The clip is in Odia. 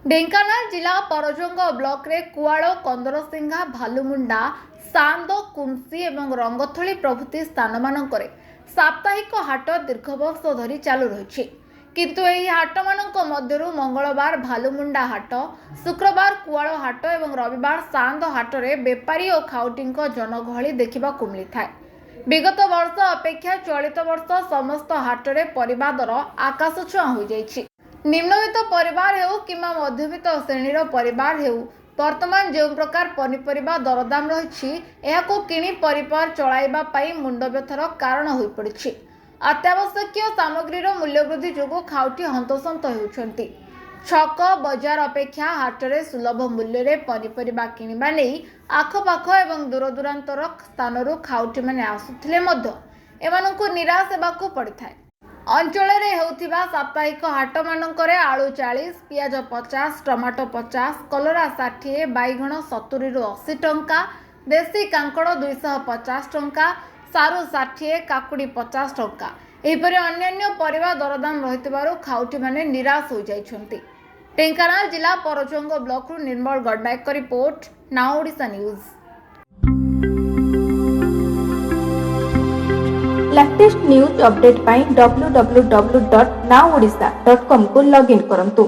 ଢେଙ୍କାନାଳ ଜିଲ୍ଲା ପରଜଙ୍ଗ ବ୍ଲକରେ କୁଆଳ, କନ୍ଦରସିଂହା, ଭାଲୁମୁଣ୍ଡା, ସାନ୍ଦ, କୁମ୍ସି ଏବଂ ରଙ୍ଗଥଳି ପ୍ରଭୃତି ସ୍ଥାନମାନଙ୍କରେ ସାପ୍ତାହିକ ହାଟ ଦୀର୍ଘ ବର୍ଷ ଧରି ଚାଲୁ ରହିଛି। କିନ୍ତୁ ଏହି ହାଟମାନଙ୍କ ମଧ୍ୟରୁ ମଙ୍ଗଳବାର ଭାଲୁମୁଣ୍ଡା ହାଟ, ଶୁକ୍ରବାର କୁଆଳ ହାଟ ଏବଂ ରବିବାର ସାନ୍ଦ ହାଟରେ ବେପାରୀ ଓ ଖାଉଟିଙ୍କ ଜନଗହଳି ଦେଖିବାକୁ ମିଳିଥାଏ। ବିଗତ ବର୍ଷ ଅପେକ୍ଷା ଚଳିତ ବର୍ଷ ସମସ୍ତ ହାଟରେ ପରିବା ଦର ଆକାଶଛୁଆଁ ହୋଇଯାଇଛି। ନିମ୍ନବିତ୍ତ ପରିବାର ହେଉ କିମ୍ବା ମଧ୍ୟବିତ୍ତ ଶ୍ରେଣୀର ପରିବାର ହେଉ, ବର୍ତ୍ତମାନ ଯେଉଁ ପ୍ରକାର ପନିପରିବା ଦରଦାମ ରହିଛି, ଏହାକୁ କିଣି ପରିବାର ଚଳାଇବା ପାଇଁ ମୁଣ୍ଡବ୍ୟଥାର କାରଣ ହୋଇପଡ଼ିଛି। ଅତ୍ୟାବଶ୍ୟକୀୟ ସାମଗ୍ରୀର ମୂଲ୍ୟବୃଦ୍ଧି ଯୋଗୁଁ ଖାଉଟି ହନ୍ତସନ୍ତ ହେଉଛନ୍ତି। ଛକ ବଜାର ଅପେକ୍ଷା ହାଟରେ ସୁଲଭ ମୂଲ୍ୟରେ ପନିପରିବା କିଣିବା ନେଇ ଆଖପାଖ ଏବଂ ଦୂରଦୂରାନ୍ତର ସ୍ଥାନରୁ ଖାଉଟିମାନେ ଆସୁଥିଲେ ମଧ୍ୟ ଏମାନଙ୍କୁ ନିରାଶ ହେବାକୁ ପଡ଼ିଥାଏ। ଅଞ୍ଚଳରେ ହେଉଥିବା ସାପ୍ତାହିକ ହାଟମାନଙ୍କରେ ଆଳୁ 40, ପିଆଜ 50, ଟମାଟୋ 50, କଲରା 60, ବାଇଗଣ 70ରୁ 80 ଟଙ୍କା, ଦେଶୀ କାଙ୍କଡ଼ 250 ଟଙ୍କା, ସାରୁ 60, କାକୁଡ଼ି 50 ଟଙ୍କା ଏହିପରି ଅନ୍ୟାନ୍ୟ ପରିବା ଦରଦାମ ରହିଥିବାରୁ ଖାଉଟିମାନେ ନିରାଶ ହୋଇଯାଇଛନ୍ତି। ଢେଙ୍କାନାଳ ଜିଲ୍ଲା ପରଜଙ୍ଗ ବ୍ଲକରୁ ନିର୍ମଳ ଗଡ଼ନାୟକଙ୍କ report, Nao Odisha news. Latest news update पाई www.naodisha.com को लॉगिन करंतु।